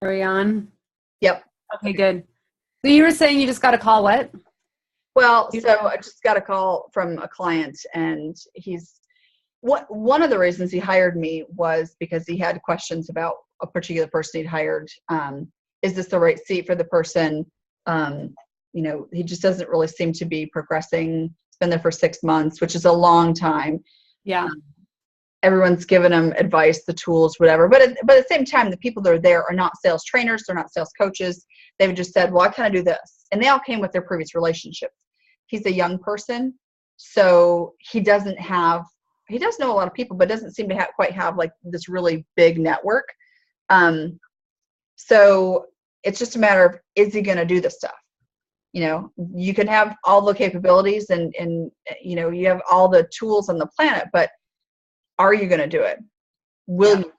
Carry on. Yep. Okay, good. So you were saying you just got a call, what? Well, so I just got a call from a client, and one of the reasons he hired me was because he had questions about a particular person he'd hired. Is this the right seat for the person? He just doesn't really seem to be progressing. He's been there for 6 months, which is a long time. Yeah. Everyone's given him advice, the tools, whatever. But at the same time, the people that are there are not sales trainers. They're not sales coaches. They've just said, well, I kind of do this. And they all came with their previous relationships. He's a young person, so he does know a lot of people, but doesn't seem to quite have like this really big network. So it's just a matter of, is he going to do this stuff? You can have all the capabilities and you have all the tools on the planet, but are you going to do it? Will you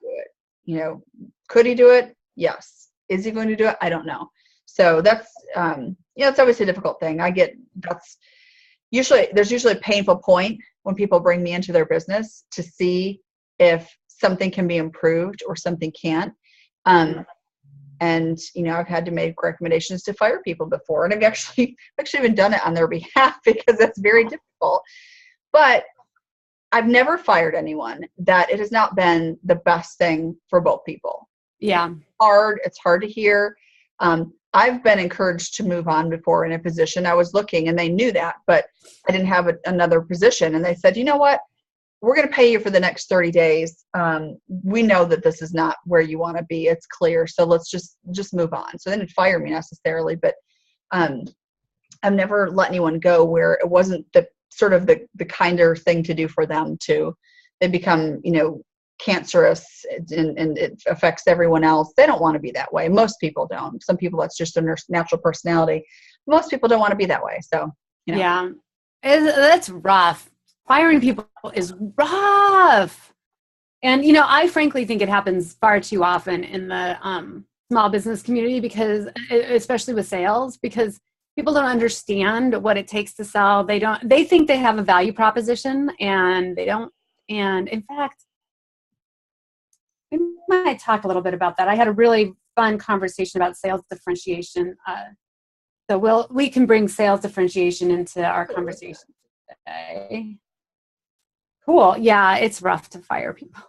do it? Could he do it? Yes. Is he going to do it? I don't know. So that's, it's always a difficult thing. There's usually a painful point when people bring me into their business to see if something can be improved or something can't. And, I've had to make recommendations to fire people before, and I've actually even done it on their behalf because it's very difficult. But I've never fired anyone that it has not been the best thing for both people. Yeah. It's hard to hear. I've been encouraged to move on before in a position. I was looking and they knew that, but I didn't have another position. And they said, you know what, we're going to pay you for the next 30 days. We know that this is not where you want to be. It's clear. So let's just move on. So they didn't fire me necessarily, but I've never let anyone go where it wasn't the sort of the kinder thing to do for them they become, cancerous and it affects everyone else. They don't want to be that way. Most people don't. Some people, that's just their natural personality. Most people don't want to be that way. So, Yeah, that's rough. Firing people is rough. And, I frankly think it happens far too often in the small business community because, especially with sales, because people don't understand what it takes to sell. They think they have a value proposition and they don't. And in fact, we might talk a little bit about that. I had a really fun conversation about sales differentiation. So we can bring sales differentiation into our conversation today. Cool. Yeah, it's rough to fire people.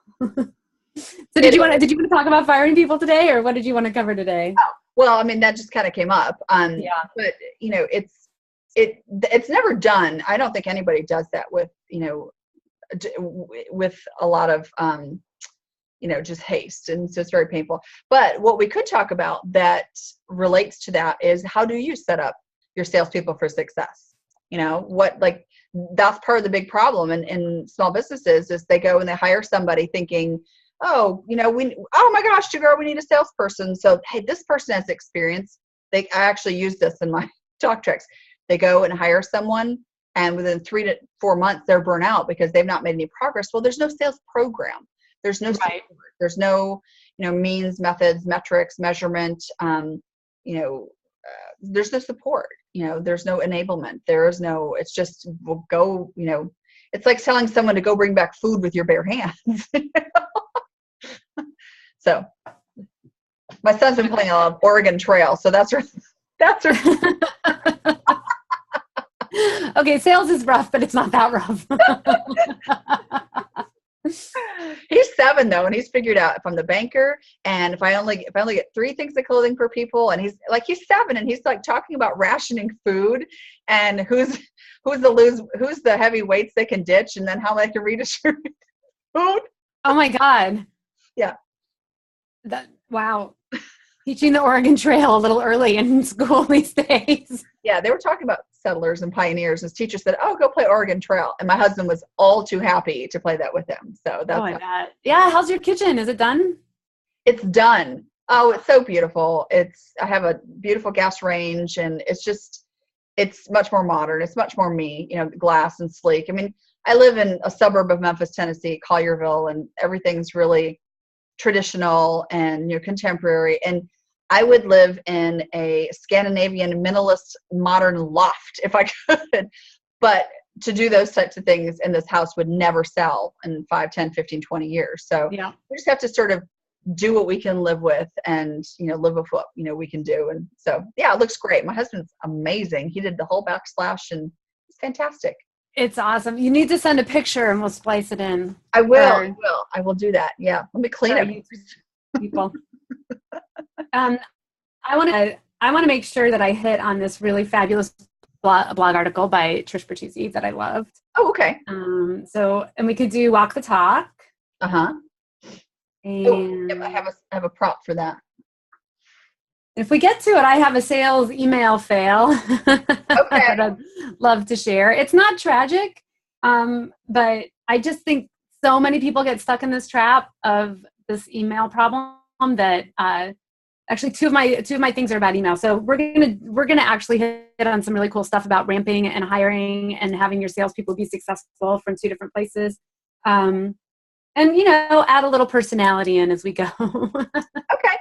So did you want to talk about firing people today, or what did you want to cover today? Oh, well, I mean, that just kind of came up. Yeah. But it's never done. I don't think anybody does that with a lot of just haste, and so it's very painful. But what we could talk about that relates to that is, how do you set up your salespeople for success? That's part of the big problem in small businesses is they go and they hire somebody thinking, oh my gosh, we need a salesperson. So, hey, this person has experience. I actually use this in my talk tracks. They go and hire someone, and within 3 to 4 months, they're burnt out because they've not made any progress. Well, there's no sales program. There's no support. There's no, means, methods, metrics, measurement. There's no support. There's no enablement. There is no. It's just we'll go. It's like telling someone to go bring back food with your bare hands. So, my son's been playing a Oregon Trail, so that's. Okay, sales is rough, but it's not that rough. He's 7 though, and he's figured out if I'm the banker, and if I only get 3 things of clothing for people, and he's 7, and he's like talking about rationing food, and who's the heavy weights they can ditch, and then how they can redistribute food. Oh my God. Yeah. Wow. Teaching the Oregon Trail a little early in school these days. Yeah, they were talking about settlers and pioneers. His teacher said, "Oh, go play Oregon Trail," and my husband was all too happy to play that with him. So that's. Oh my God. Yeah. How's your kitchen? Is it done? It's done. Oh, it's so beautiful. I have a beautiful gas range, and it's much more modern. It's much more me, glass and sleek. I mean, I live in a suburb of Memphis, Tennessee, Collierville, and everything's really traditional and contemporary. And I would live in a Scandinavian minimalist modern loft if I could, but to do those types of things in this house would never sell in 5, 10, 15, 20 years. So we just have to sort of do what we can live with and, live with what, we can do. And so, yeah, it looks great. My husband's amazing. He did the whole backslash and it's fantastic. It's awesome. You need to send a picture and we'll splice it in. I will. I will do that. Yeah. Let me clean it. People. I want to make sure that I hit on this really fabulous blog article by Trish Bertuzzi that I loved. Oh, okay. And we could do walk the talk. Uh-huh. And I have a prop for that. If we get to it, I have a sales email fail okay. that I'd love to share. It's not tragic, but I just think so many people get stuck in this trap of this email problem that actually two of my things are about email. So we're gonna actually hit on some really cool stuff about ramping and hiring and having your salespeople be successful from 2 different places. And, add a little personality in as we go. Okay.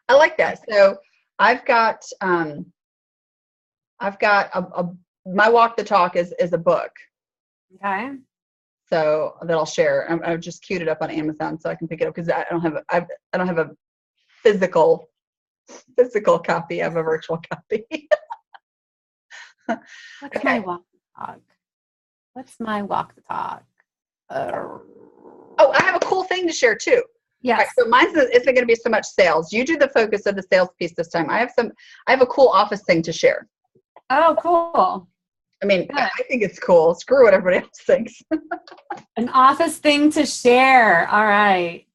I like that. So I've got my walk the talk is a book. Okay. So that I'll share. I've just queued it up on Amazon so I can pick it up because I don't have a physical copy. I have a virtual copy. What's my walk the talk? What's my walk the talk? Oh, I have a cool thing to share too. Yes. Right, so mine isn't going to be so much sales. You do the focus of the sales piece this time. I have a cool office thing to share. Oh, cool. I mean, good. I think it's cool. Screw what everybody else thinks. An office thing to share. All right.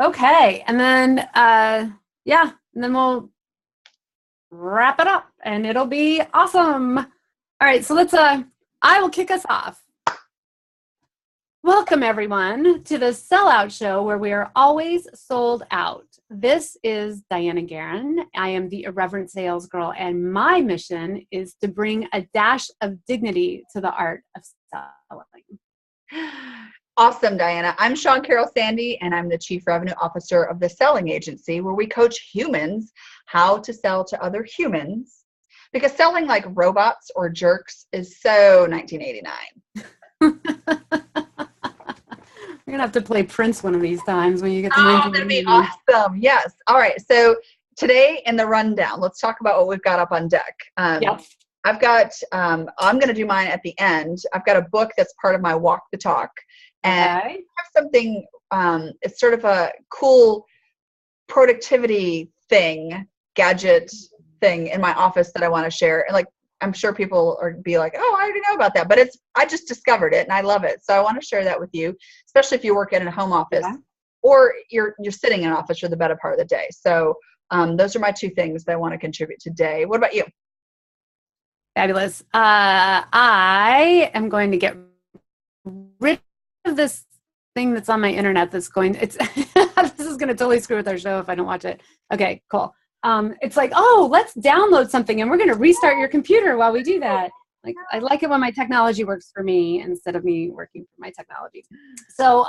Okay. And then, and then we'll wrap it up and it'll be awesome. All right. So I will kick us off. Welcome, everyone, to the SellOut show where we are always sold out. This is Dianna Guerin. I am the irreverent sales girl, and my mission is to bring a dash of dignity to the art of selling. Awesome, Dianna. I'm Shawn Carroll Sandy, and I'm the Chief Revenue Officer of the Selling Agency, where we coach humans how to sell to other humans, because selling like robots or jerks is so 1989. You're going to have to play Prince one of these times when you get to Oh, that'd be awesome. Yes. All right. So today in the rundown, let's talk about what we've got up on deck. Yep. I've got, I'm going to do mine at the end. I've got a book that's part of my walk the talk. And I have something, it's sort of a cool productivity thing, gadget thing in my office that I want to share. And I'm sure people are be like, oh, I already know about that, but I just discovered it and I love it. So I want to share that with you, especially if you work in a home office or you're sitting in an office for the better part of the day. So those are my 2 things that I want to contribute today. What about you? Fabulous. I am going to get rid of this thing that's on my internet that's this is going to totally screw with our show if I don't watch it. Okay, cool. It's like, oh, let's download something and we're going to restart your computer while we do that. I like it when my technology works for me instead of me working for my technology. So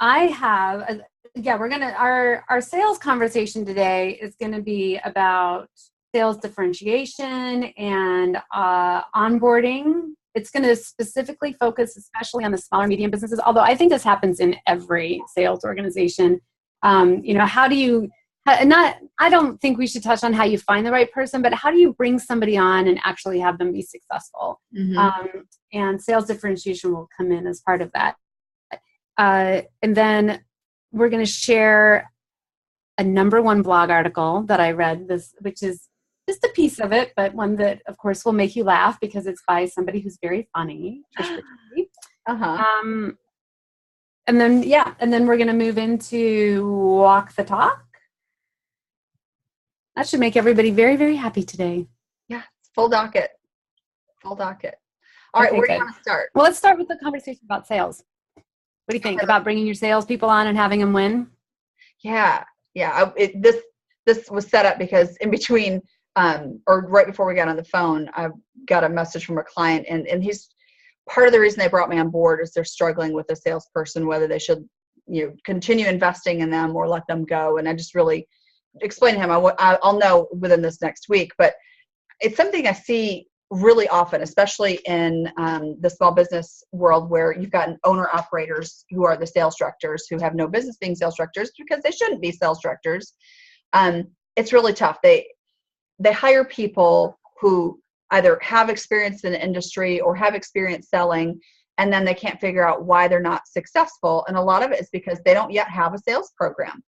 I have, our sales conversation today is going to be about sales differentiation and onboarding. It's going to specifically focus especially on the smaller, medium businesses, although I think this happens in every sales organization. How do you, I don't think we should touch on how you find the right person, but how do you bring somebody on and actually have them be successful? Mm-hmm. And sales differentiation will come in as part of that. And then we're going to share a #1 blog article that I read, which is just a piece of it, but one that, of course, will make you laugh because it's by somebody who's very funny. And then we're going to move into walk the talk. That should make everybody very, very happy today. Yeah, full docket. All right, where do you want to start? Well, let's start with the conversation about sales. What do you think about bringing your salespeople on and having them win? Yeah. This was set up because in between, or right before we got on the phone, I got a message from a client, and he's part of the reason they brought me on board is they're struggling with a salesperson, whether they should, continue investing in them or let them go. And I just really explained to him, I'll know within this next week, but it's something I see really often, especially in the small business world where you've got owner operators who are the sales directors who have no business being sales directors because they shouldn't be sales directors. It's really tough. They hire people who either have experience in the industry or have experience selling, and then they can't figure out why they're not successful. And a lot of it is because they don't yet have a sales program.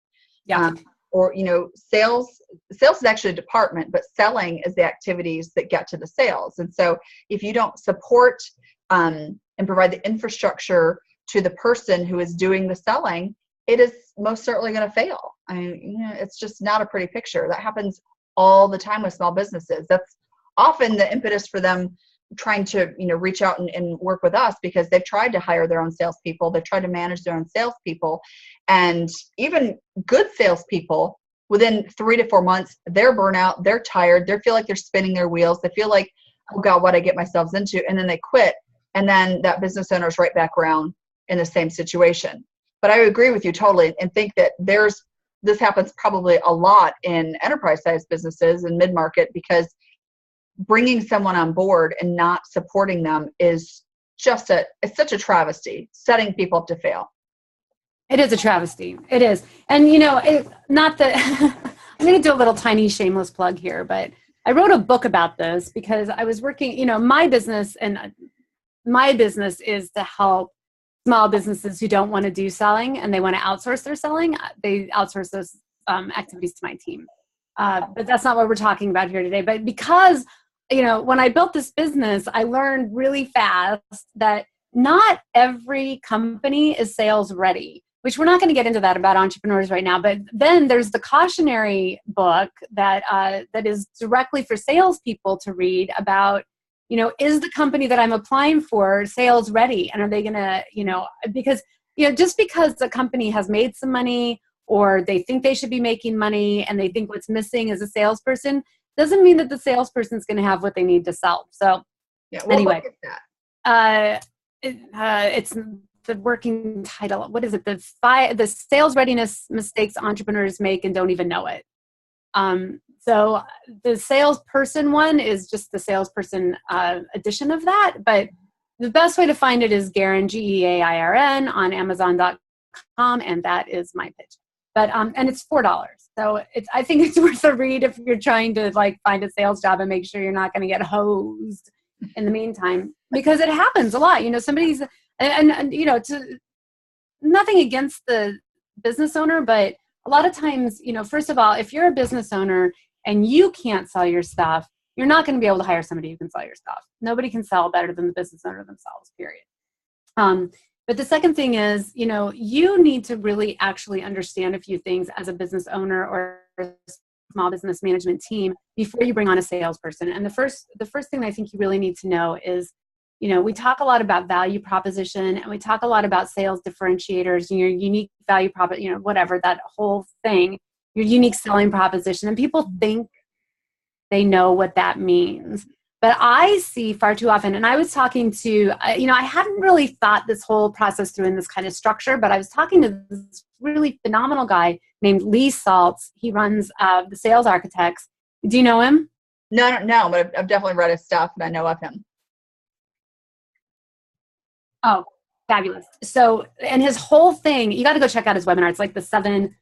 Yeah. Or, sales is actually a department, but selling is the activities that get to the sales. And so if you don't support and provide the infrastructure to the person who is doing the selling, it is most certainly going to fail. I mean, it's just not a pretty picture. That happens all the time with small businesses. That's often the impetus for them trying to, reach out and work with us, because they've tried to hire their own salespeople. They've tried to manage their own salespeople, and even good salespeople, within 3 to 4 months, they're burnout, they're tired, they feel like they're spinning their wheels. They feel like, oh God, what I get myself into, and then they quit. And then that business owner is right back around in the same situation. But I agree with you totally, and think that this happens probably a lot in enterprise-sized businesses and mid-market, because bringing someone on board and not supporting them is it's such a travesty, setting people up to fail. It is a travesty. It is. And, not that I'm going to do a little tiny shameless plug here, but I wrote a book about this because I was working, my business is to help small businesses who don't want to do selling and they want to outsource their selling. They outsource those activities to my team. But that's not what we're talking about here today. But because, when I built this business, I learned really fast that not every company is sales ready, which we're not going to get into that about entrepreneurs right now. But then there's the cautionary book that is directly for salespeople to read about, is the company that I'm applying for sales ready? And are they going to, because, just because the company has made some money or they think they should be making money and they think what's missing is a salesperson, doesn't mean that the salesperson is going to have what they need to sell. So anyway, it's the working title. What is it? The sales readiness mistakes entrepreneurs make and don't even know it. So the salesperson one is just the salesperson edition of that. But the best way to find it is Geirin, Geirin, on Amazon.com, and that is my pitch. But and it's $4. So I think it's worth a read if you're trying to find a sales job and make sure you're not going to get hosed in the meantime, because it happens a lot. Somebody's and to nothing against the business owner, but a lot of times, first of all, if you're a business owner and you can't sell your stuff, you're not going to be able to hire somebody who can sell your stuff. Nobody can sell better than the business owner themselves, period. But the second thing is, you need to really actually understand a few things as a business owner or a small business management team before you bring on a salesperson. And the first thing I think you really need to know is, we talk a lot about value proposition, and we talk a lot about sales differentiators, your unique value whatever, that whole thing, your unique selling proposition. And people think they know what that means. But I see far too often, and I was talking to, I hadn't really thought this whole process through in this kind of structure, but I was talking to this really phenomenal guy named Lee Saltz. He runs the Sales Architects. Do you know him? No, but I've definitely read his stuff and I know of him. Oh, fabulous. So, and his whole thing, you got to go check out his webinar. It's like the seven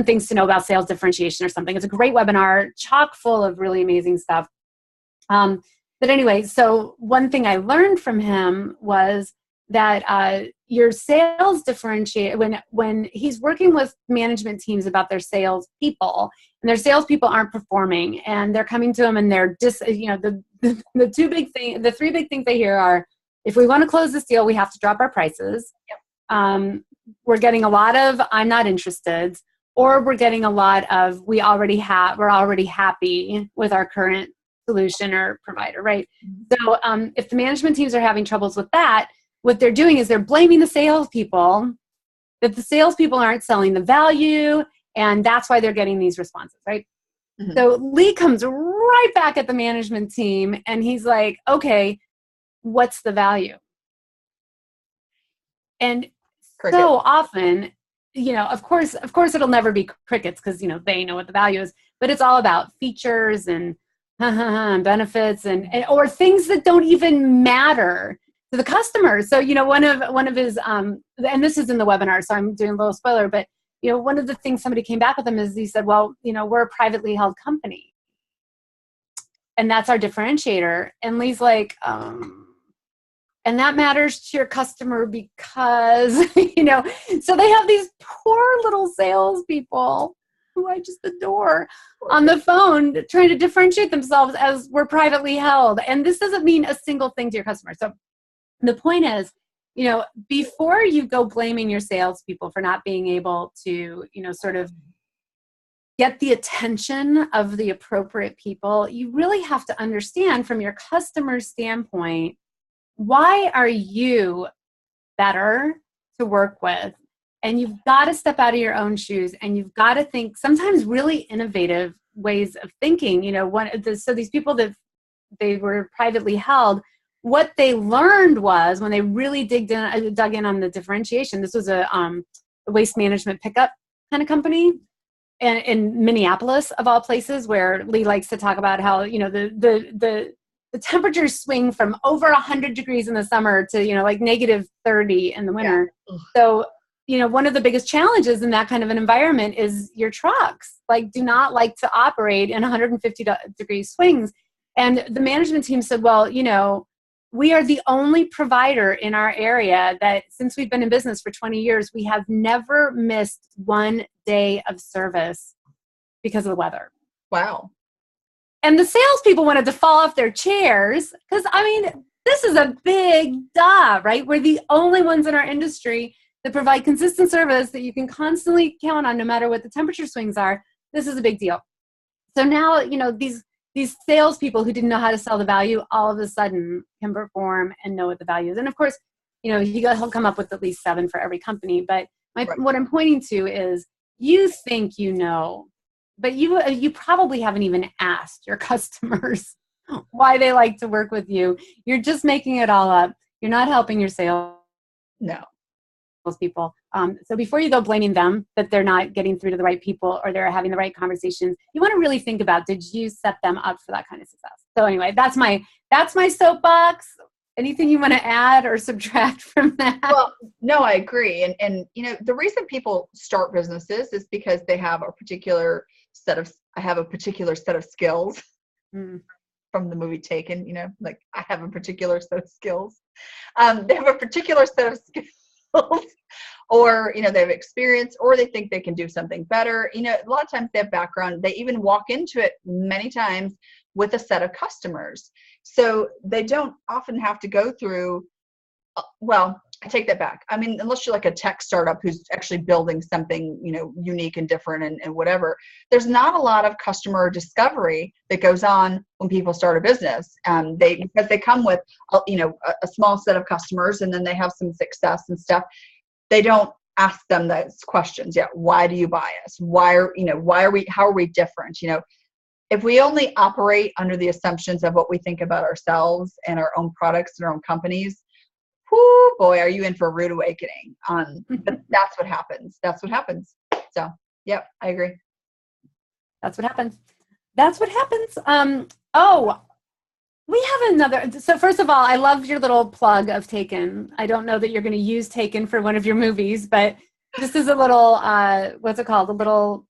things to know about sales differentiation or something. It's a great webinar, chock full of really amazing stuff. But anyway, so one thing I learned from him was that your sales differentiate when he's working with management teams about their sales people, and their salespeople aren't performing, and they're coming to him and they're the three big things they hear are, if we want to close this deal, we have to drop our prices. Yep. We're getting a lot of I'm not interested, or we're getting a lot of we're already happy with our current solution or provider, right? So if the management teams are having troubles with that, what they're doing is they're blaming the salespeople, that the salespeople aren't selling the value, and that's why they're getting these responses, right? Mm-hmm. So Lee comes right back at the management team, and he's like, okay, what's the value? And cricket. So often, of course it'll never be crickets, because they know what the value is, but it's all about features and benefits and or things that don't even matter to the customer. So, one of his, and this is in the webinar, so I'm doing a little spoiler, but, one of the things somebody came back with him is he said, well, we're a privately held company and that's our differentiator. And Lee's like, and that matters to your customer because, so they have these poor little salespeople who I just adore on the phone trying to differentiate themselves as we're privately held. And this doesn't mean a single thing to your customer. So the point is, before you go blaming your salespeople for not being able to, sort of get the attention of the appropriate people, you really have to understand from your customer standpoint, why are you better to work with? And you've got to step out of your own shoes and you've got to think sometimes really innovative ways of thinking. So these people that they were privately held, what they learned was when they really dug in on the differentiation, this was a waste management pickup kind of company in Minneapolis, of all places, where Lee likes to talk about how, the temperatures swing from over 100 degrees in the summer to, like negative 30 in the winter. Yeah. So, one of the biggest challenges in that kind of an environment is your trucks, do not like to operate in 150 degree swings. And the management team said, well, we are the only provider in our area that since we've been in business for 20 years, we have never missed one day of service because of the weather. Wow. And the salespeople wanted to fall off their chairs because, this is a big duh, right? We're the only ones in our industry that provide consistent service that you can constantly count on no matter what the temperature swings are. This is a big deal. So now, these salespeople who didn't know how to sell the value all of a sudden can perform and know what the value is. And of course, he'll come up with at least 7 for every company. But what I'm pointing to is you think but you probably haven't even asked your customers why they like to work with you. You're just making it all up. You're not helping your sales. No. People. So before you go blaming them that they're not getting through to the right people or they're having the right conversations, you want to really think about, did you set them up for that kind of success? So anyway, that's my soapbox. Anything you want to add or subtract from that? Well, no, I agree. And the reason people start businesses is because they have a particular set of skills. From the movie Taken, I have a particular set of skills. They have a particular set of skills. Or they have experience, or they think they can do something better. A lot of times they have background. They even walk into it many times with a set of customers, so they don't often have to go through. Well, I take that back. Unless you're like a tech startup who's actually building something unique and different and whatever, there's not a lot of customer discovery that goes on when people start a business. Because they come with a small set of customers and then they have some success and stuff. They don't ask them those questions. Yeah, why do you buy us? How are we different? If we only operate under the assumptions of what we think about ourselves and our own products and our own companies, whoo, boy, are you in for a rude awakening. But that's what happens. So, yep, I agree. That's what happens. We have another. So first of all, I love your little plug of Taken. I don't know that you're going to use Taken for one of your movies, but this is a little, what's it called? A buzz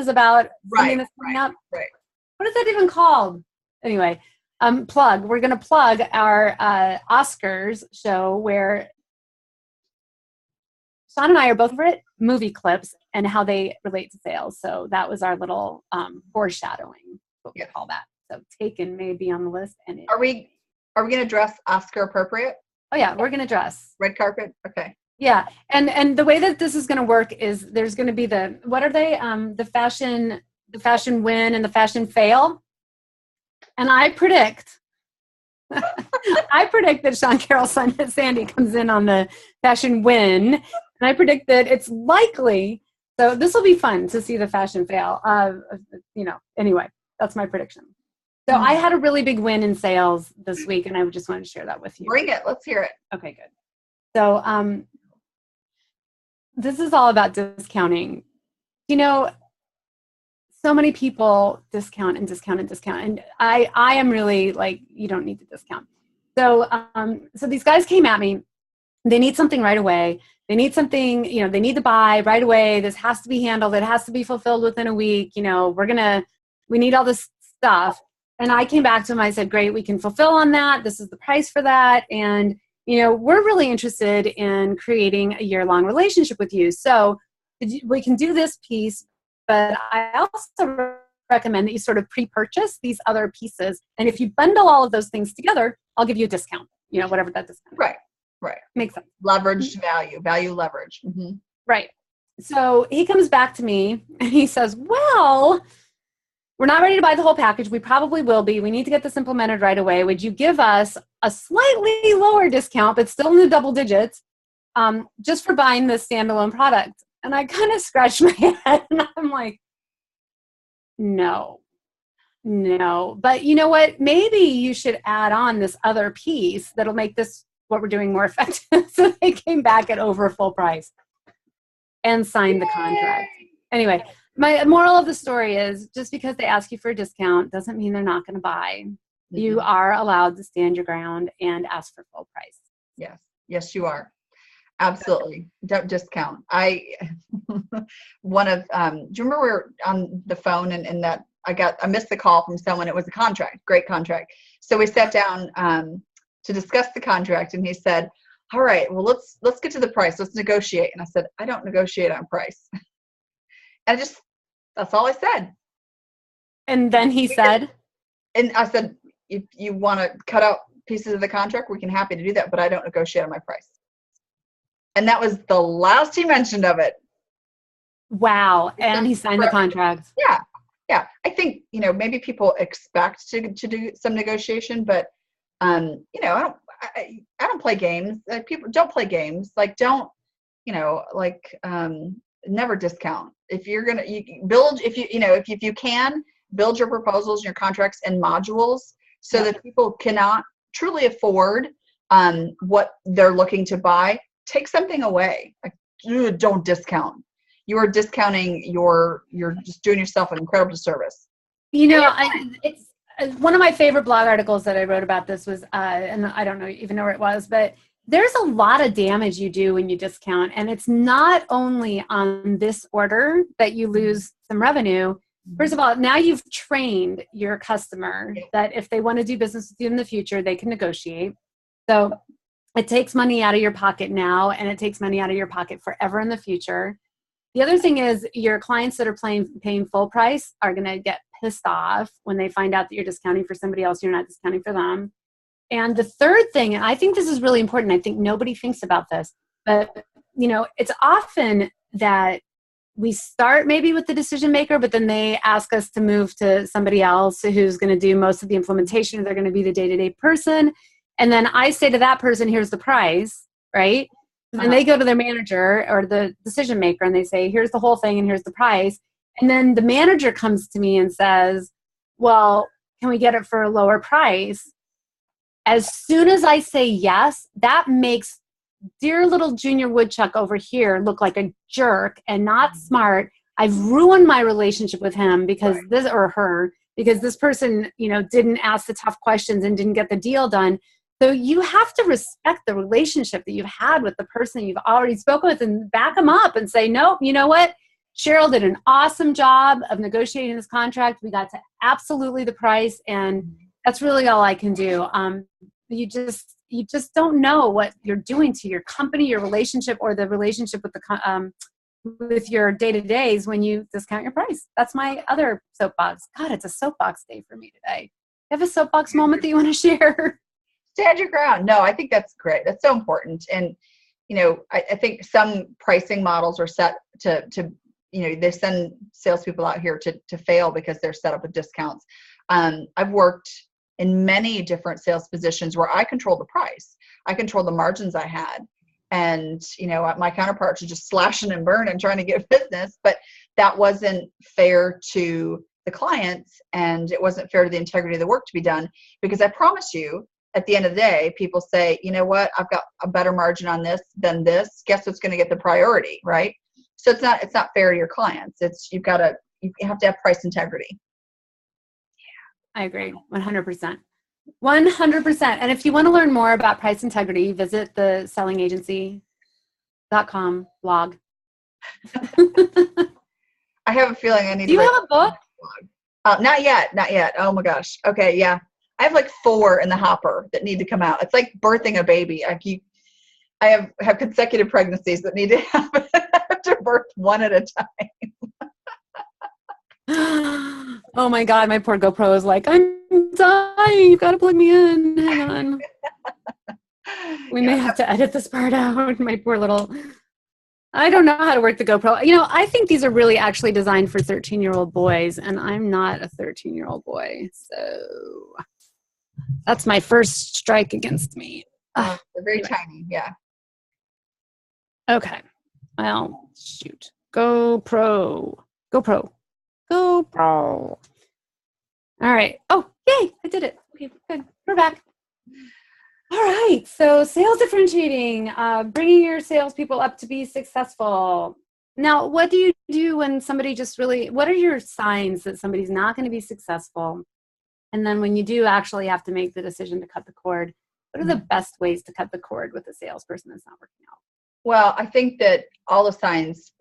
about something that's coming up. Right. What is that even called? Anyway. We're going to plug our Oscars show where Shawn and I are both over it, movie clips and how they relate to sales. So that was our little foreshadowing, what we call that. So Taken may be on the list. And are we going to dress Oscar appropriate? Oh yeah, we're going to dress. Red carpet? Okay. Yeah. And the way that this is going to work is there's going to be what are they? The fashion win and the fashion fail. And I predict that Shawn Carroll's son Sandy comes in on the fashion win, and I predict that it's likely. So this will be fun to see the fashion fail. Anyway, that's my prediction. So I had a really big win in sales this week, and I just wanted to share that with you. Bring it. Let's hear it. Okay, good. So this is all about discounting. so many people discount and discount and discount. And I am really like, you don't need to discount. So, so these guys came at me. They need something right away. They need something, you know, they need to buy right away. This has to be handled. It has to be fulfilled within a week. You know, we need all this stuff. And I came back to them. I said, great, we can fulfill on that. This is the price for that. And, you know, we're really interested in creating a year-long relationship with you. So we can do this piece, but I also recommend that you sort of pre-purchase these other pieces. And if you bundle all of those things together, I'll give you a discount, you know, whatever that discount is. Right. Right. Makes sense. Leveraged value leverage. Mm-hmm. Right. So he comes back to me and he says, well, we're not ready to buy the whole package. We probably will be. We need to get this implemented right away. Would you give us a slightly lower discount, but still in the double digits, just for buying this standalone product? And I kind of scratched my head and I'm like, no. But you know what? Maybe you should add on this other piece that'll make this what we're doing more effective. So they came back at over full price and signed the contract. Anyway, my moral of the story is just because they ask you for a discount doesn't mean they're not going to buy. Mm-hmm. You are allowed to stand your ground and ask for full price. Yes, you are. Absolutely. Don't discount. Do you remember we were on the phone and that I missed the call from someone. It was a contract, great contract. So we sat down to discuss the contract, and he said, all right, well, let's get to the price. Let's negotiate. And I said, I don't negotiate on price. And that's all I said. And then he said, and I said, if you want to cut out pieces of the contract, we can happy to do that, but I don't negotiate on my price. And that was the last he mentioned of it. Wow. And he signed the contract. Yeah. I think, you know, maybe people expect to do some negotiation, but you know, I don't play games. People don't play games. Like, don't, you know, like, never discount. If you're going to build, if you can build your proposals and your contracts in modules so that people cannot truly afford, what they're looking to buy, take something away. Like, don't discount. You are discounting you're just doing yourself an incredible disservice. You know, it's one of my favorite blog articles that I wrote about this was, and I don't even know where it was, but there's a lot of damage you do when you discount. And it's not only on this order that you lose some revenue. First of all, now you've trained your customer that if they want to do business with you in the future, they can negotiate. So it takes money out of your pocket now, and it takes money out of your pocket forever in the future. The other thing is your clients that are paying full price are going to get pissed off when they find out that you're discounting for somebody else, you're not discounting for them. And the third thing, and I think this is really important, I think nobody thinks about this, but you know, it's often that we start maybe with the decision maker, but then they ask us to move to somebody else who's going to do most of the implementation, or they're going to be the day-to-day person. And then I say to that person, here's the price, right? And they go to their manager or the decision maker and they say, here's the whole thing and here's the price. And then the manager comes to me and says, well, can we get it for a lower price? As soon as I say yes, that makes dear little Junior Woodchuck over here look like a jerk and not smart. I've ruined my relationship with him because this or her, because this person, you know, didn't ask the tough questions and didn't get the deal done. So you have to respect the relationship that you've had with the person you've already spoken with and back them up and say, nope, you know what? Cheryl did an awesome job of negotiating this contract. We got to absolutely the price, and that's really all I can do. You just don't know what you're doing to your company, your relationship, or the relationship with with your day-to-days when you discount your price. That's my other soapbox. God, it's a soapbox day for me today. You have a soapbox moment that you want to share? Stand your ground. No, I think that's great. That's so important. And, you know, I think some pricing models are set to, you know, they send salespeople out here to fail because they're set up with discounts. I've worked in many different sales positions where I control the price. I control the margins I had. And, you know, my counterparts are just slashing and burning trying to get business, but that wasn't fair to the clients, and it wasn't fair to the integrity of the work to be done, because I promise you, at the end of the day, people say, you know what, I've got a better margin on this than this. Guess what's going to get the priority, right? So it's not fair to your clients. You've got to you have to have price integrity. I agree 100%. 100%. And if you want to learn more about price integrity, visit the sellingagency.com blog. I have a feeling I need Do you have a book? Not yet. Oh my gosh. Okay. Yeah. I have like 4 in the hopper that need to come out. It's like birthing a baby. I have consecutive pregnancies that need to happen. I have to birth one at a time. Oh my God, my poor GoPro is like, I'm dying. You've got to plug me in. Hang on. We may have to edit this part out. My poor little, I don't know how to work the GoPro. I think these are really actually designed for 13-year-old boys, and I'm not a 13-year-old boy. So that's my first strike against me. They're very tiny. Yeah. Okay. Well, shoot. GoPro. All right. Oh, yay. I did it. Okay, good. We're back. All right. So sales differentiating, bringing your salespeople up to be successful. Now, what do you do when somebody what are your signs that somebody's not going to be successful? And then when you do actually have to make the decision to cut the cord, what are the best ways to cut the cord with a salesperson that's not working out? Well, I think that all the signs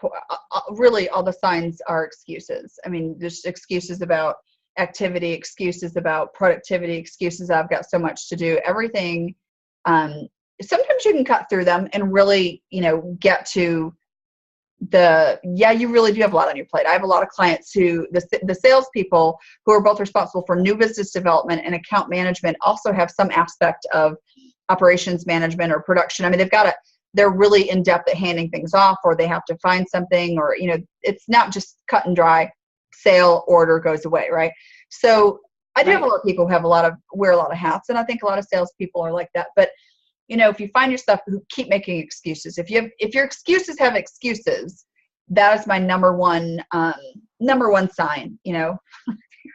are excuses. I mean, there's excuses about activity, excuses about productivity, excuses I've got so much to do, everything. Sometimes you can cut through them and really, get to you really do have a lot on your plate. I have a lot of clients who, the salespeople who are both responsible for new business development and account management also have some aspect of operations management or production. I mean, they're really in depth at handing things off, or they have to find something, or, it's not just cut and dry, sale, order, goes away. Right. So I do have a lot of people who wear a lot of hats. And I think a lot of salespeople are like that. But, if you find yourself who keep making excuses, if your excuses have excuses, that is my number one sign,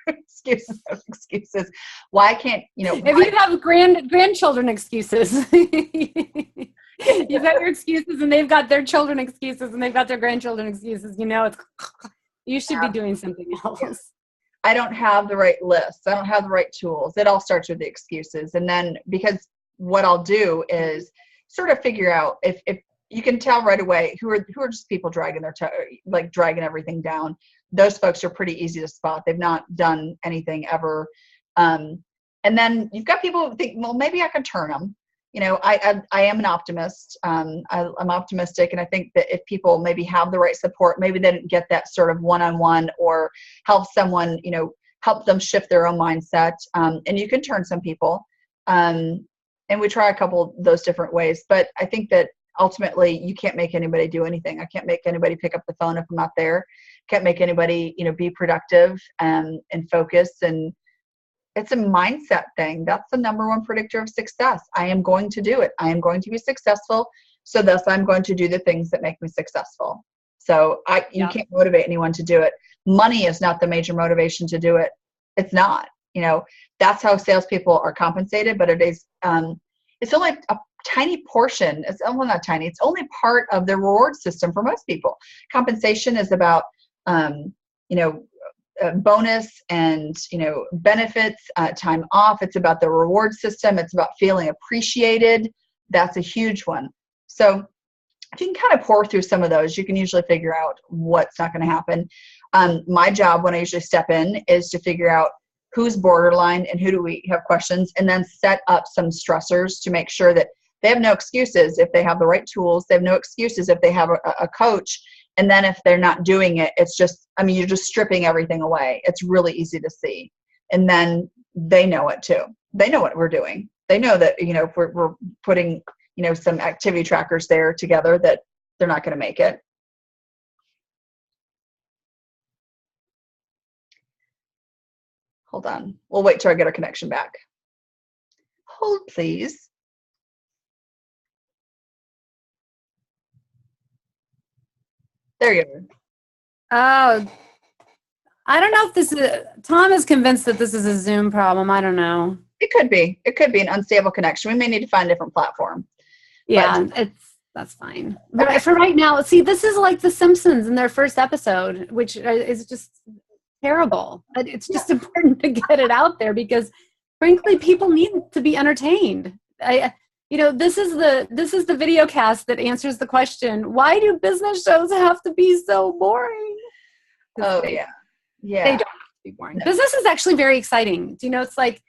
excuses have excuses. Why can't, if you have grandchildren excuses, you've got your excuses and they've got their children excuses and they've got their grandchildren excuses, you should be doing something else. Yeah. I don't have the right lists. I don't have the right tools. It all starts with the excuses. And then, because what I'll do is sort of figure out if you can tell right away who are just people dragging dragging everything down. Those folks are pretty easy to spot. They've not done anything ever. And then you've got people who think, well, maybe I can turn them. I am an optimist. I'm optimistic. And I think that if people maybe have the right support, maybe they didn't get that sort of one-on-one, or help someone, help them shift their own mindset. And you can turn some people. And we try a couple of those different ways. But I think that ultimately you can't make anybody do anything. I can't make anybody pick up the phone if I'm not there. Can't make anybody, be productive and focus. And it's a mindset thing. That's the number one predictor of success. I am going to do it. I am going to be successful. So thus I'm going to do the things that make me successful. So you can't motivate anyone to do it. Money is not the major motivation to do it. It's not, that's how salespeople are compensated, but it is, it's only a tiny portion. It's not tiny. It's only part of the reward system for most people. Compensation is about, bonus and, benefits, time off. It's about the reward system. It's about feeling appreciated. That's a huge one. So if you can kind of pour through some of those, you can usually figure out what's not going to happen. My job when I usually step in is to figure out who's borderline and who do we have questions, and then set up some stressors to make sure that they have no excuses if they have the right tools. They have no excuses if they have a coach. And then if they're not doing it, it's just, you're just stripping everything away. It's really easy to see. And then they know it too. They know what we're doing. They know that, if we're putting, some activity trackers there together, that they're not going to make it. Hold on. We'll wait till I get our connection back. Hold, please. There you go. Oh, I don't know if this is, Tom is convinced that this is a Zoom problem. I don't know. It could be. It could be an unstable connection. We may need to find a different platform. Yeah, That's fine. Okay. For right now, see, this is like The Simpsons in their first episode, which is just terrible. But it's just important to get it out there because, frankly, people need to be entertained. This is the video cast that answers the question: why do business shows have to be so boring? Oh they yeah. They don't have to be boring. No. Business is actually very exciting. Do you know? It's like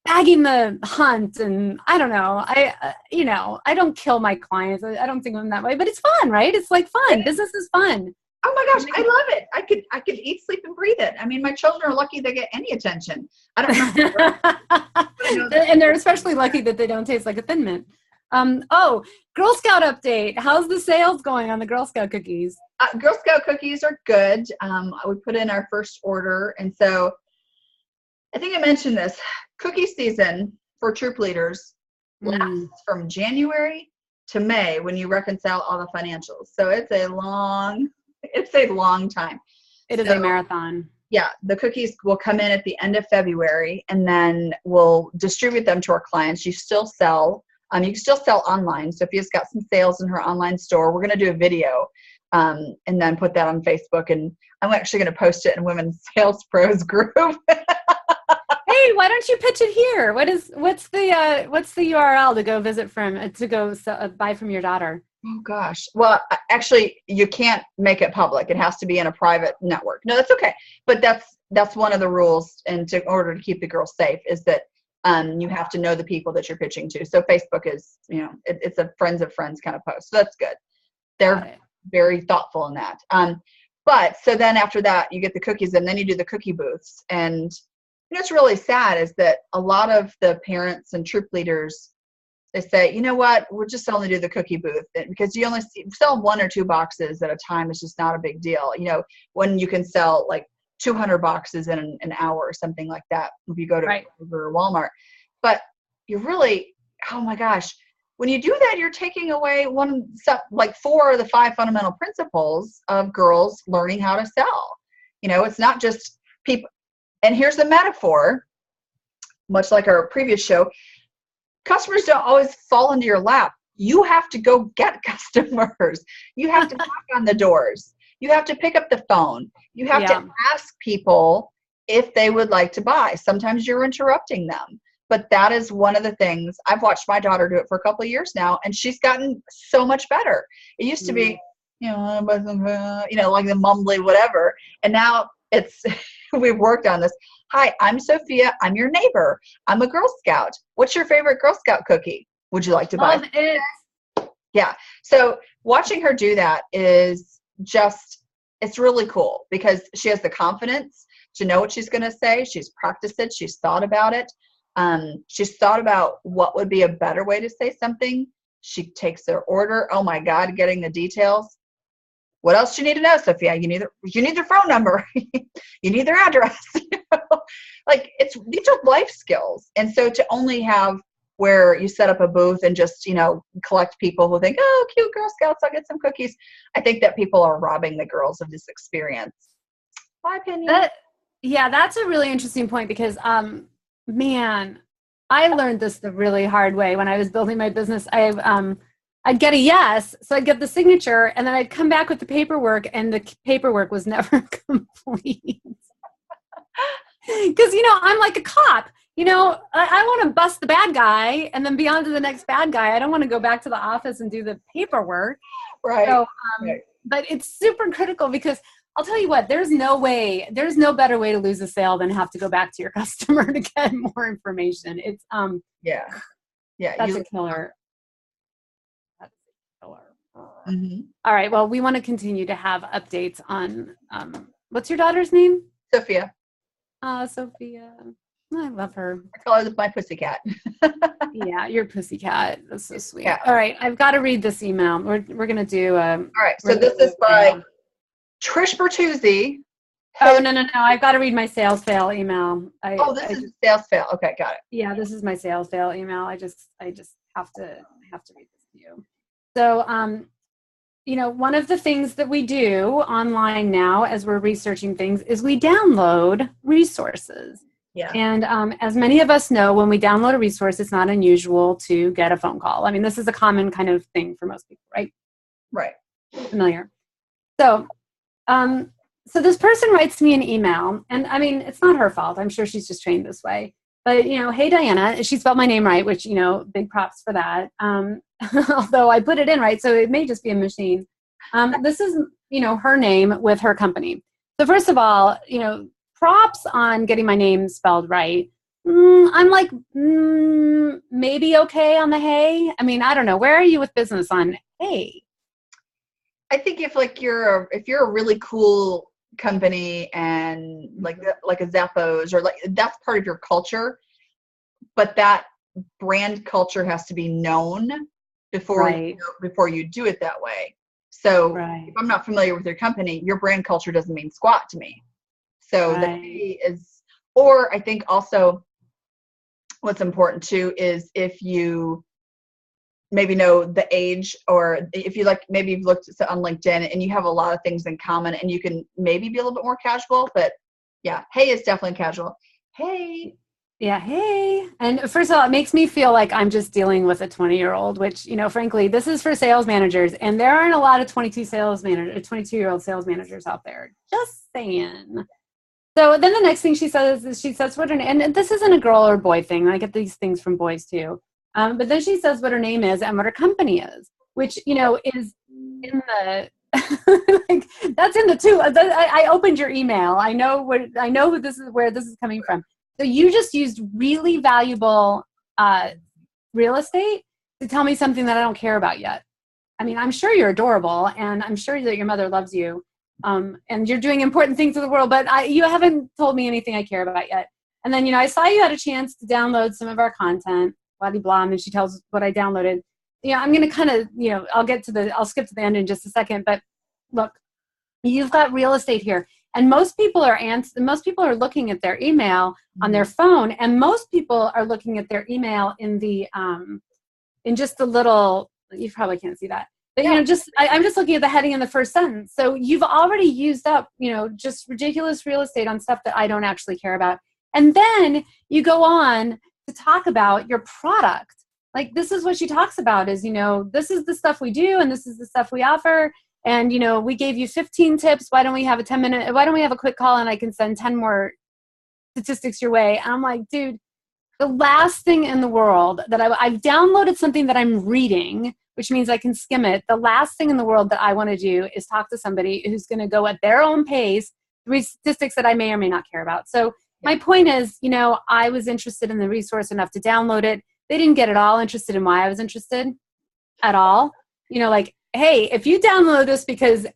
bagging the hunt, and I don't know. I don't kill my clients. I don't think of them that way, but it's fun, right? It's like fun. Yeah. Business is fun. Oh my gosh, I love it. I could eat, sleep, and breathe it. I mean, my children are lucky they get any attention. I don't know. And they're especially lucky that they don't taste like a Thin Mint. Girl Scout update. How's the sales going on the Girl Scout cookies? Girl Scout cookies are good. We put in our first order, and so I think I mentioned this. Cookie season for troop leaders lasts from January to May when you reconcile all the financials. So it's a long time. It is a marathon. Yeah, the cookies will come in at the end of February, and then we'll distribute them to our clients. You can still sell online. So if you've got some sales in her online store, we're going to do a video and then put that on Facebook. And I'm actually going to post it in Women's Sales Pros group. Hey, why don't you pitch it here? What's the URL to go visit from buy from your daughter? Oh gosh. Well, actually, you can't make it public. It has to be in a private network. No, that's okay. But that's one of the rules. And in order to keep the girls safe, is that you have to know the people that you're pitching to. So Facebook is, it's a friends of friends kind of post. So that's good. They're very thoughtful in that. But so then after that, you get the cookies, and then you do the cookie booths. And what's really sad is that a lot of the parents and troop leaders, they say, you know what, we'll just only do the cookie booth, because you only sell 1 or 2 boxes at a time. It's just not a big deal. When you can sell like 200 boxes in an hour or something like that if you go to Walmart. But you're really, oh my gosh, when you do that, you're taking away 4 of the 5 fundamental principles of girls learning how to sell. It's not just people. And here's the metaphor, much like our previous show. Customers don't always fall into your lap. You have to go get customers. You have to knock on the doors. You have to pick up the phone. You have to ask people if they would like to buy. Sometimes you're interrupting them. But that is one of the things. I've watched my daughter do it for a couple of years now, and she's gotten so much better. It used to be, like the mumbly whatever. And now it's, we've worked on this. Hi, I'm Sophia. I'm your neighbor. I'm a Girl Scout. What's your favorite Girl Scout cookie? Would you like to buy? Love it. Yeah. So watching her do that is just, it's really cool because she has the confidence to know what she's going to say. She's practiced it. She's thought about it. She's thought about what would be a better way to say something. She takes their order. Oh my God, getting the details. What else do you need to know, Sophia? You need their phone number. You need their address. These are life skills. And so to only have where you set up a booth and just, collect people who think, oh, cute Girl Scouts, I'll get some cookies. I think that people are robbing the girls of this experience. My opinion. That's a really interesting point because, man, I learned this the really hard way when I was building my business. I'd get a yes, so I'd get the signature, and then I'd come back with the paperwork, and the paperwork was never complete. Because, I'm like a cop. I want to bust the bad guy and then be on to the next bad guy. I don't want to go back to the office and do the paperwork. Right. So, but it's super critical because I'll tell you what, there's no better way to lose a sale than have to go back to your customer to get more information. It's, that's a killer. Mm-hmm. All right. Well, we want to continue to have updates on, what's your daughter's name? Sophia. Sophia. I love her. I call her my pussycat. Yeah, your pussycat. That's so sweet. Yeah. All right. I've got to read this email. We're going to do. All right. So this is by Trish Bertuzzi. Oh, no. I've got to read my SalesFail email. This is SalesFail. Okay. Got it. Yeah, this is my SalesFail email. I just have to read this to you. So, one of the things that we do online now as we're researching things is we download resources. Yeah. And as many of us know, when we download a resource, it's not unusual to get a phone call. I mean, this is a common kind of thing for most people, right? Right. Familiar. So, so this person writes me an email, and I mean, it's not her fault. I'm sure she's just trained this way. But, hey, Dianna, she spelled my name right, which, big props for that. Although I put it in right, so it may just be a machine. This is, her name with her company. So first of all, props on getting my name spelled right. I'm like, maybe okay on the hey. I mean, I don't know. Where are you with business on hey? I think if you're a really cool company and like a Zappos, or like that's part of your culture, but that brand culture has to be known before you do it that way. So if I'm not familiar with your company, your brand culture doesn't mean squat to me. So the hey is, or I think also what's important too is if you maybe know the age, or if you maybe you've looked on LinkedIn and you have a lot of things in common, and you can maybe be a little bit more casual. But yeah, hey is definitely casual. Hey. Yeah, hey. And first of all, it makes me feel like I'm just dealing with a 20-year-old, which, frankly, this is for sales managers, and there aren't a lot of 22-year-old sales managers out there. Just saying. So then the next thing she says is what her name, and this isn't a girl or boy thing. I get these things from boys too. But then she says what her name is and what her company is, which, is in the, that's in the two. I opened your email. I know where this is coming from. So you just used really valuable real estate to tell me something that I don't care about yet. I mean, I'm sure you're adorable, and I'm sure that your mother loves you, and you're doing important things in the world, but you haven't told me anything I care about yet. And then, I saw you had a chance to download some of our content, blah, blah, blah, and she tells us what I downloaded. I'm going to kind of, I'll skip to the end in just a second, but look, you've got real estate here. And most people are looking at their email on their phone, and most people are looking at their email in the in just the little. You probably can't see that, but I'm just looking at the heading in the first sentence. So you've already used up just ridiculous real estate on stuff that I don't actually care about, and then you go on to talk about your product. Like, this is what she talks about is this is the stuff we do, and this is the stuff we offer. And, we gave you 15 tips. Why don't we have a quick call, and I can send 10 more statistics your way? And I'm like, dude, the last thing in the world that I've downloaded something that I'm reading, which means I can skim it. The last thing in the world that I want to do is talk to somebody who's going to go at their own pace, read statistics that I may or may not care about. So my point is, I was interested in the resource enough to download it. They didn't get at all interested in why I was interested at all. Hey, if you download this because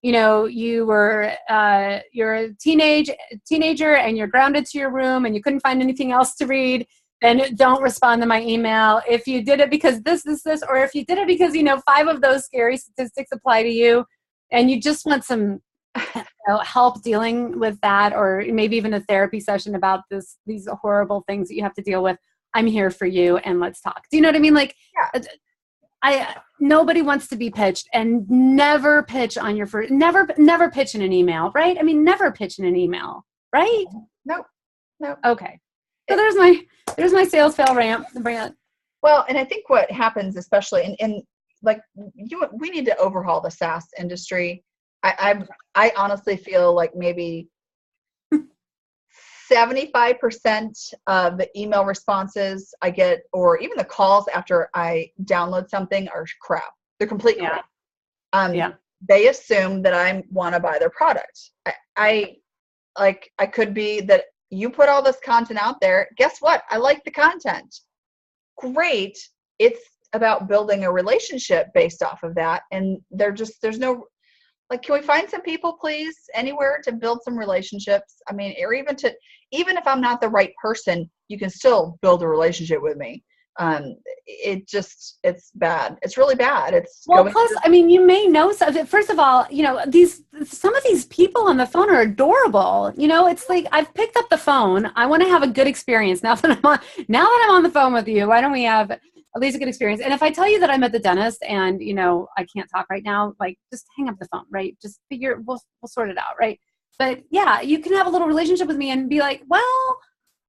you're a teenager and you're grounded to your room and you couldn't find anything else to read, then don't respond to my email. If you did it because this, or if you did it because 5 of those scary statistics apply to you, and you just want some help dealing with that, or maybe even a therapy session about these horrible things that you have to deal with, I'm here for you, and let's talk. Do you know what I mean? Nobody wants to be pitched, and never pitch on your first, never pitch in an email, right? I mean, never pitch in an email, right? No. Okay. So there's my SalesFail rant. Well, and I think what happens, especially in we need to overhaul the SaaS industry. I honestly feel like maybe 75% of the email responses I get, or even the calls after I download something, are crap. They're complete crap. They assume that I want to buy their product. I could be that you put all this content out there. Guess what? I like the content. Great. It's about building a relationship based off of that. And there's no, can we find some people, please, anywhere to build some relationships? I mean, or even if I'm not the right person, you can still build a relationship with me. It's bad. It's really bad. Plus, I mean, you may know some. First of all, some of these people on the phone are adorable. It's like, I've picked up the phone. I want to have a good experience now that I'm on the phone with you. Why don't we have at least a good experience? And if I tell you that I'm at the dentist and I can't talk right now, just hang up the phone, right? Just we'll sort it out, right? But yeah, you can have a little relationship with me and be like, well,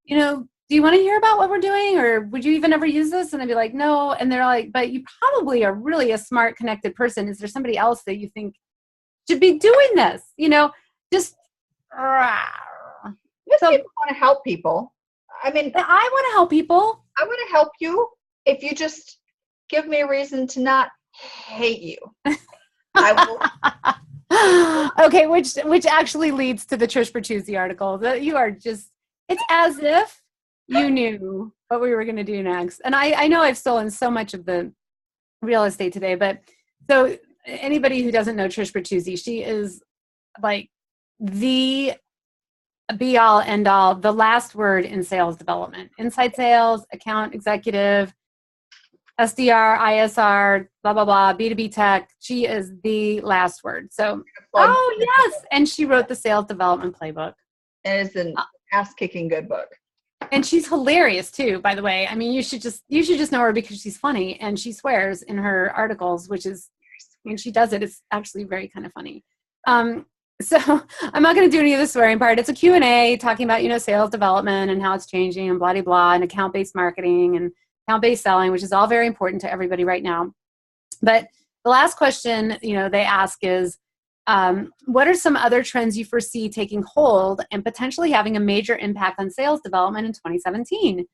do you want to hear about what we're doing, or would you even ever use this? And I'd be like, no. And they're like, but you probably are really a smart, connected person. Is there somebody else that you think should be doing this? Just Most so people want to help people. I mean, I want to help people. I want to help you if you just give me a reason to not hate you. I will. Okay, which actually leads to the Trish Bertuzzi article. That you are just, it's as if you knew what we were going to do next. And I know I've stolen so much of the real estate today, but so anybody who doesn't know Trish Bertuzzi, she is like the be all end all, the last word in sales development, inside sales, account executive, SDR, ISR, blah, blah, blah, B2B tech. She is the last word. So, oh yes. And she wrote the sales development playbook. And it's an ass-kicking good book. And she's hilarious too, by the way. I mean, you should just know her because she's funny and she swears in her articles, which is, when she does it, it's actually very kind of funny. So I'm not going to do any of the swearing part. It's a Q&A talking about, sales development and how it's changing and blah, blah, blah, and account-based marketing and account-based selling, which is all very important to everybody right now. But the last question, they ask is, what are some other trends you foresee taking hold and potentially having a major impact on sales development in 2017?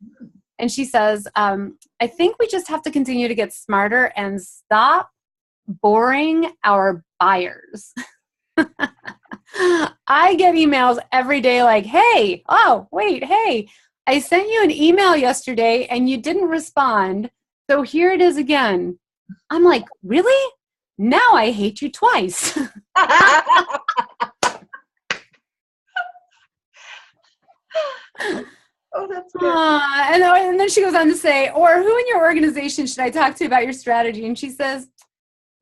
And she says, I think we just have to continue to get smarter and stop boring our buyers. I get emails every day like, hey, I sent you an email yesterday and you didn't respond. So here it is again. I'm like, really? Now I hate you twice. Oh, that's good. And then she goes on to say, or who in your organization should I talk to about your strategy? And she says,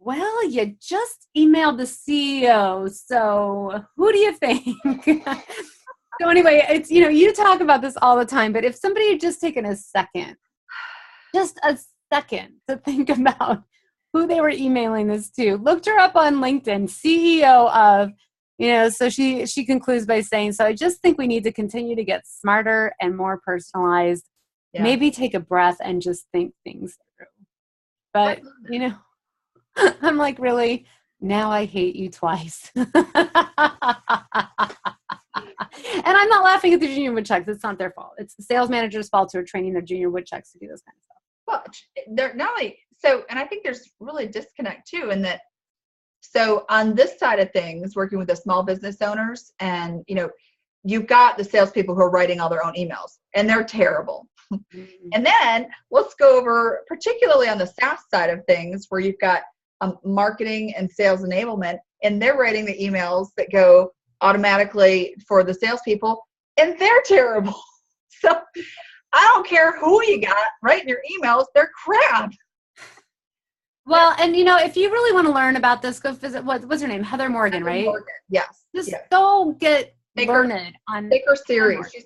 well, you just emailed the CEO, so who do you think? So anyway, it's, you talk about this all the time, but if somebody had just taken just a second to think about who they were emailing this to, looked her up on LinkedIn, CEO of, so she concludes by saying, so I just think we need to continue to get smarter and more personalized, maybe take a breath and just think things through. But, I'm like, really? Now I hate you twice. And I'm not laughing at the junior woodchucks. It's not their fault. It's the sales manager's fault who are training their junior woodchucks to do this kind of stuff. Well, they're not only so, and I think there's really a disconnect too in that. So on this side of things, working with the small business owners, and you've got the salespeople who are writing all their own emails, and they're terrible. Mm-hmm. And then let's go over, particularly on the SaaS side of things, where you've got marketing and sales enablement, and they're writing the emails that go automatically for the salespeople, and they're terrible. So I don't care who you got writing your emails, they're crap. Well, and if you really want to learn about this, go visit what's her name, Heather Morgan, right? Morgan. Yes. Just go get learned on. Take her series. She's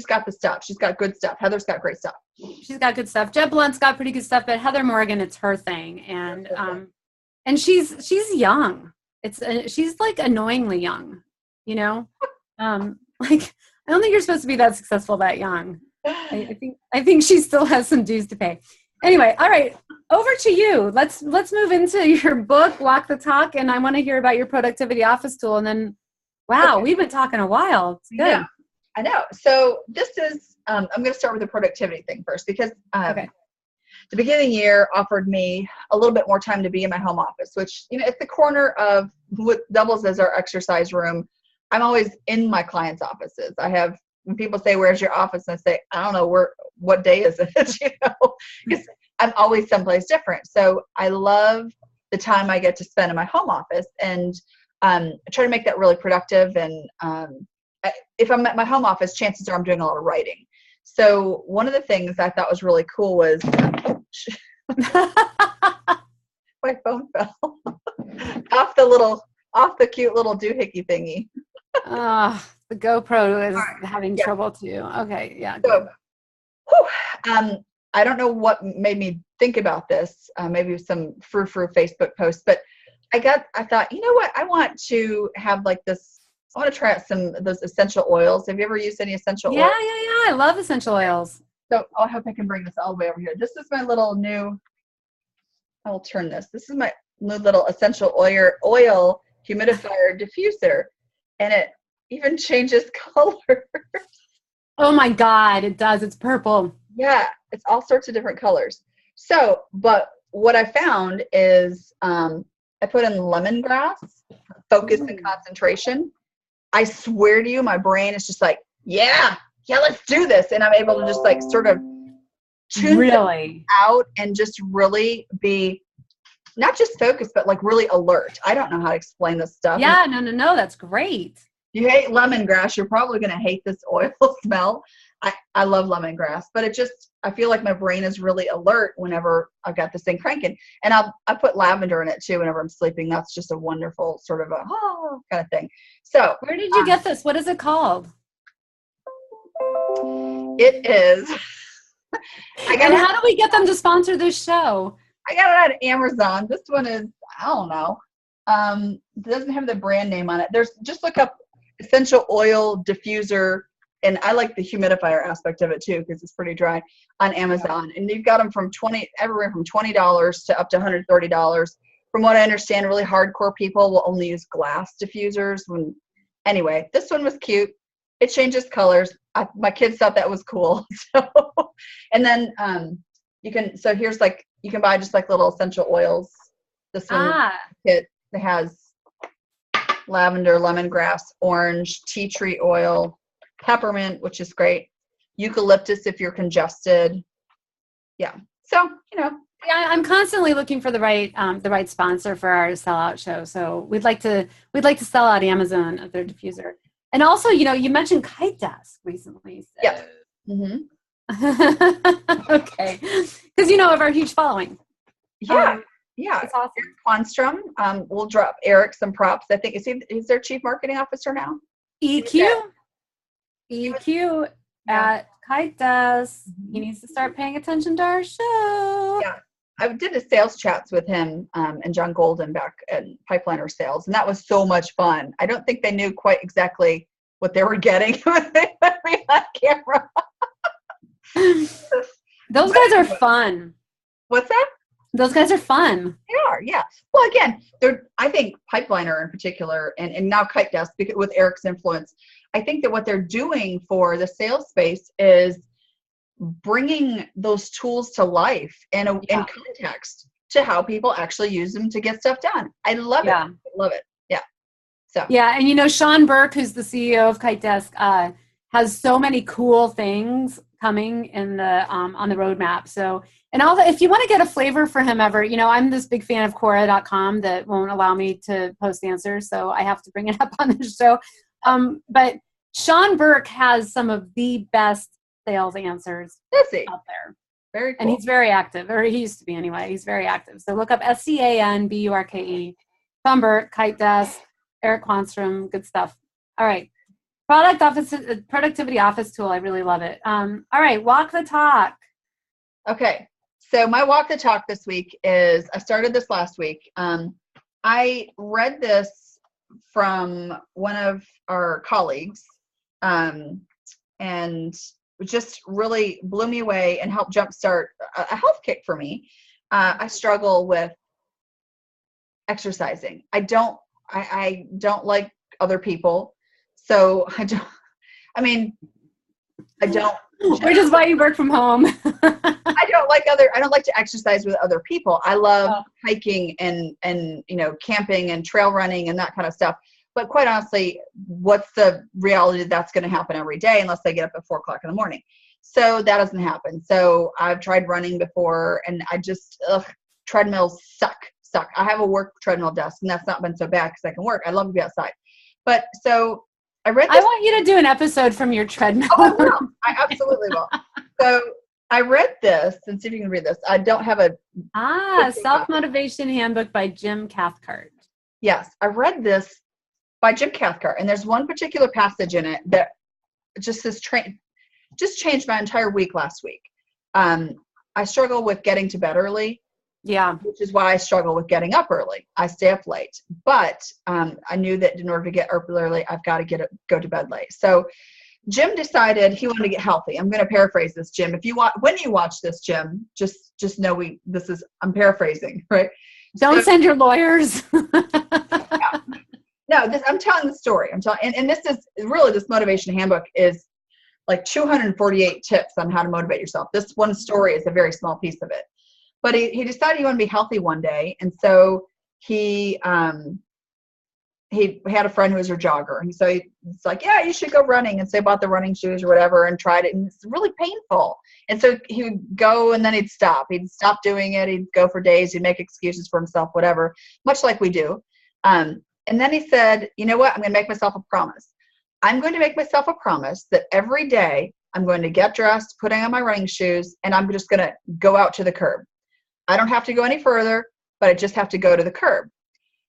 got the stuff. She's got good stuff. Heather's got great stuff. She's got good stuff. Jeb Blunt's got pretty good stuff, but Heather Morgan, it's her thing, and she's young. She's like annoyingly young, like I don't think you're supposed to be that successful that young. I think she still has some dues to pay. Anyway, all right, over to you. Let's move into your book, Walk the Talk, and I want to hear about your productivity office tool. And then, wow, okay. We've been talking a while. It's good. Yeah, I know. So this is, I'm going to start with the productivity thing first because the beginning of the year offered me a little bit more time to be in my home office, which, it's the corner of what doubles as our exercise room. I'm always in my clients' offices. When people say, where's your office? And I say, I don't know, what day is it? Because I'm always someplace different. So I love the time I get to spend in my home office, and I try to make that really productive. And if I'm at my home office, chances are I'm doing a lot of writing. So one of the things I thought was really cool was my phone fell off the cute little doohickey thingy. The GoPro is having trouble too. Okay, yeah. So, I don't know what made me think about this. Maybe some frou-frou Facebook posts, but I thought, you know what? I want to have like this I want to try out some of those essential oils. Have you ever used any essential Yeah, oils? I love essential oils. So I hope I can bring this all the way over here. This is my little new, I will turn this. This is my new little essential oil humidifier diffuser. And it even changes color. Oh my God, it does. It's purple. Yeah, it's all sorts of different colors. So, but what I found is I put in lemongrass, focus and concentration. I swear to you, my brain is just like, yeah, let's do this. And I'm able to just like sort of tune it out and just really be not just focused, but like really alert. I don't know how to explain this stuff. Yeah, no, that's great. You hate lemongrass, you're probably going to hate this oil smell. I love lemongrass, but it just, I feel like my brain is really alert whenever I've got this thing cranking. And I put lavender in it too whenever I'm sleeping. That's just a wonderful sort of a kind of thing. So where did you get this? What is it called? It is. And how do we get them to sponsor this show? I got it on Amazon. This one is, I don't know. It doesn't have the brand name on it. Just look up essential oil diffuser, and I like the humidifier aspect of it too because it's pretty dry on Amazon. And you've got them from everywhere from $20 to up to $130. From what I understand, really hardcore people will only use glass diffusers. Anyway, this one was cute. It changes colors. My kids thought that was cool. So, and then you can buy just like little essential oils. This one kit that has lavender, lemongrass, orange, tea tree oil, peppermint, which is great, eucalyptus if you're congested. Yeah. So, Yeah, I'm constantly looking for the right sponsor for our SellOut show. So we'd like to sell out Amazon of their diffuser. And also, you mentioned Kite Desk recently. So. Yes. Mm-hmm. Okay. Because of our huge following. Yeah. Yeah. It's awesome. Eric Quanstrom. We'll drop Eric some props. I think is their chief marketing officer now? EQ at Kite Desk. He needs to start paying attention to our show. Yeah. I did a sales chats with him and John Golden back at Pipeliner Sales, and that was so much fun. I don't think they knew quite exactly what they were getting when they put me on camera. Those guys are fun. What's that? Those guys are fun. They are, yeah. Well, again, I think Pipeliner in particular, and now Kite Desk, because with Eric's influence, I think that what they're doing for the sales space is bringing those tools to life and in context to how people actually use them to get stuff done. I love it. I love it. Yeah. So. Yeah, and Shawn Burke, who's the CEO of Kite Desk, has so many cool things coming in the on the roadmap. So, and if you want to get a flavor for him ever, I'm this big fan of Quora.com that won't allow me to post answers, so I have to bring it up on the show. But Shawn Burke has some of the best sales answers out there. Very cool. And he's very active, or he used to be anyway. He's very active. So look up SCANBURKE, Shawn Burke, Kite Desk, Eric Quanstrom, good stuff. All right. Productivity office tool. I really love it. All right. Walk the talk. Okay. So my walk the talk this week is, I started this last week. I read this from one of our colleagues and just really blew me away and helped jumpstart a health kick for me. I struggle with exercising. I don't like other people. So I don't. Which is why you work from home. I don't like to exercise with other people. I love hiking and camping and trail running and that kind of stuff. But quite honestly, what's the reality that's going to happen every day unless I get up at 4:00 in the morning? So that doesn't happen. So I've tried running before, and I just treadmills suck. I have a work treadmill desk, and that's not been so bad because I can work. I love to be outside. But so I read this. I want you to do an episode from your treadmill. Oh, I will. I absolutely will. So I read this, and see if you can read this. I don't have a Self-Motivation Handbook by Jim Cathcart. Yes, I read this by Jim Cathcart, and there's one particular passage in it that just changed my entire week last week. I struggle with getting to bed early, Yeah. which is why I struggle with getting up early. I stay up late, but I knew that in order to get up early, I've got to go to bed late. So Jim decided he wanted to get healthy. I'm going to paraphrase this, Jim. When you watch this, Jim, just know I'm paraphrasing, right? Don't send your lawyers. Yeah. No, I'm telling the story. And this is really, this motivation handbook is like 248 tips on how to motivate yourself. This one story is a very small piece of it. But he decided he wanted to be healthy one day. And so he had a friend who was a jogger. And so it's like, yeah, you should go running. And so he bought the running shoes or whatever and tried it. And it's really painful. And so he would go and then he'd stop. He'd stop doing it. He'd go for days. He'd make excuses for himself, whatever, much like we do. And then he said, you know what? I'm going to make myself a promise. I'm going to make myself a promise that every day I'm going to get dressed, putting on my running shoes, and I'm just going to go out to the curb. I don't have to go any further, but I just have to go to the curb.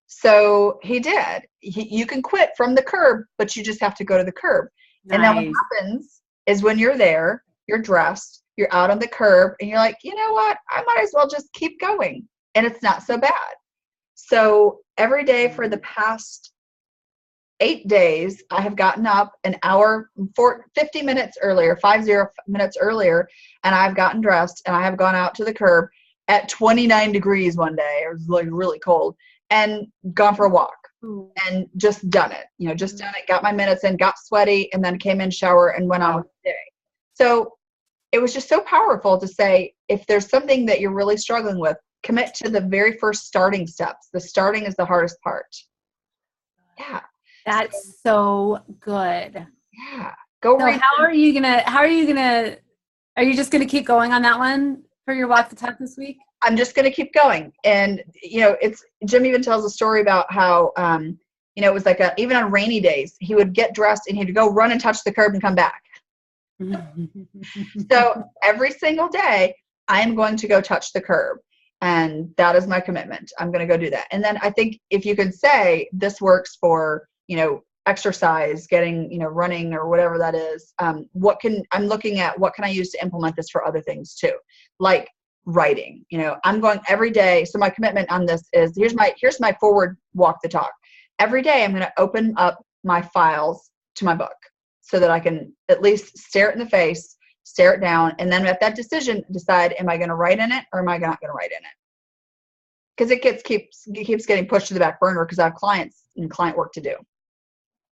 So he did. You can quit from the curb, but you just have to go to the curb. Nice. And then what happens is when you're there, you're dressed, you're out on the curb, and you're like, you know what? I might as well just keep going. And it's not so bad. So every day for the past 8 days, I have gotten up an hour, 50 minutes earlier, 50 minutes earlier, and I've gotten dressed and I have gone out to the curb at 29 degrees one day. It was like really cold, and gone for a walk and just done it, got my minutes in, got sweaty, and then came in, shower, and went on with the day. So it was just so powerful to say, if there's something that you're really struggling with, commit to the very first starting steps. The starting is the hardest part. Yeah. That's so good. Yeah. Are you just gonna keep going on that one for your walk the talk this week? I'm just gonna keep going. And Jim even tells a story about how it was like even on rainy days, he would get dressed and he'd go run and touch the curb and come back. So every single day I am going to go touch the curb. And that is my commitment. I'm going to go do that. And then I think if you can say this works for, exercise, getting, running or whatever that is, I'm looking at what can I use to implement this for other things too, like writing. I'm going every day. So my commitment on this is here's my forward walk the talk. Every day I'm going to open up my files to my book so that I can at least stare it in the face, stare it down, and then at that decision, decide, am I going to write in it or am I not going to write in it? Because it keeps getting pushed to the back burner because I have clients and client work to do.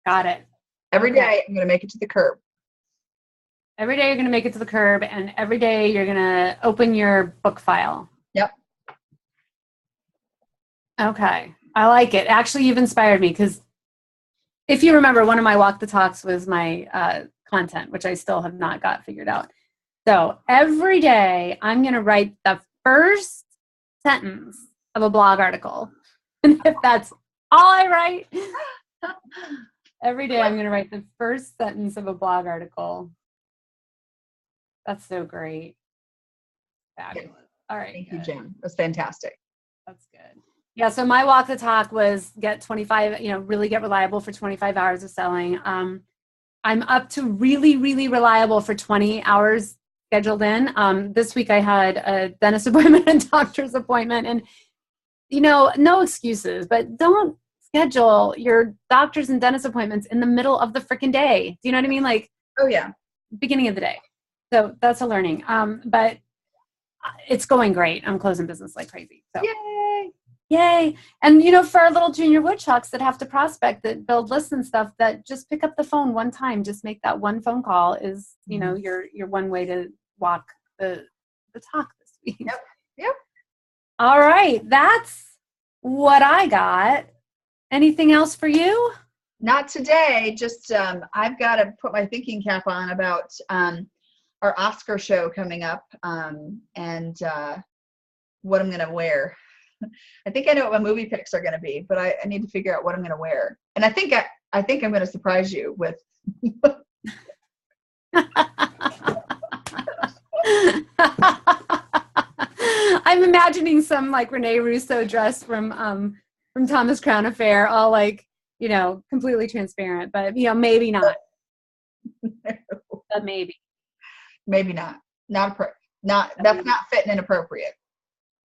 Got it. Every day I'm going to make it to the curb. Every day you're going to make it to the curb, and every day you're going to open your book file. Yep. Okay. I like it. Actually, you've inspired me, because if you remember, one of my walk the talks was my content, which I still have not got figured out. So every day I'm going to write the first sentence of a blog article. And if that's all I write, every day I'm going to write the first sentence of a blog article. That's so great. Fabulous. All right. Thank you, Jen. That's fantastic. That's good. Yeah. So my walk the talk was get 25, really get reliable for 25 hours of selling. I'm up to really, really reliable for 20 hours scheduled in. This week I had a dentist appointment and doctor's appointment, and, no excuses, but don't schedule your doctor's and dentist appointments in the middle of the freaking day. Do you know what I mean? Like, oh yeah, beginning of the day. So that's a learning. But it's going great. I'm closing business like crazy. So yay. And for our little junior woodchucks that have to prospect, that build lists and stuff, that just pick up the phone one time, just make that one phone call is, your one way to walk the talk this week. Yep. All right. That's what I got. Anything else for you? Not today. Just I've got to put my thinking cap on about our Oscar show coming up and what I'm going to wear. I think I know what my movie picks are going to be, but I need to figure out what I'm going to wear. And I think I'm going to surprise you with. I'm imagining some like Rene Russo dress from Thomas Crown Affair, all like, completely transparent, but maybe not. But maybe not. That's not fit and inappropriate.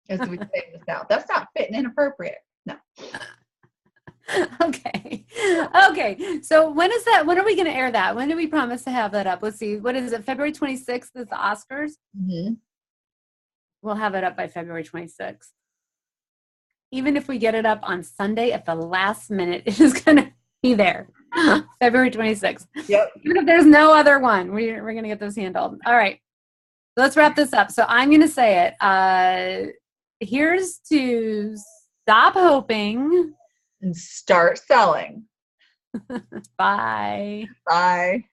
as we say in the South. That's not fit and inappropriate. No. Okay. Okay. So when is that? When are we going to air that? When do we promise to have that up? Let's see. What is it? February 26th is the Oscars. Mm-hmm. We'll have it up by February 26th. Even if we get it up on Sunday at the last minute, it is going to be there. February 26th. Yep. Even if there's no other one, we're going to get those handled. All right. Let's wrap this up. So I'm going to say it. Here's to stop hoping And start selling. Bye. Bye.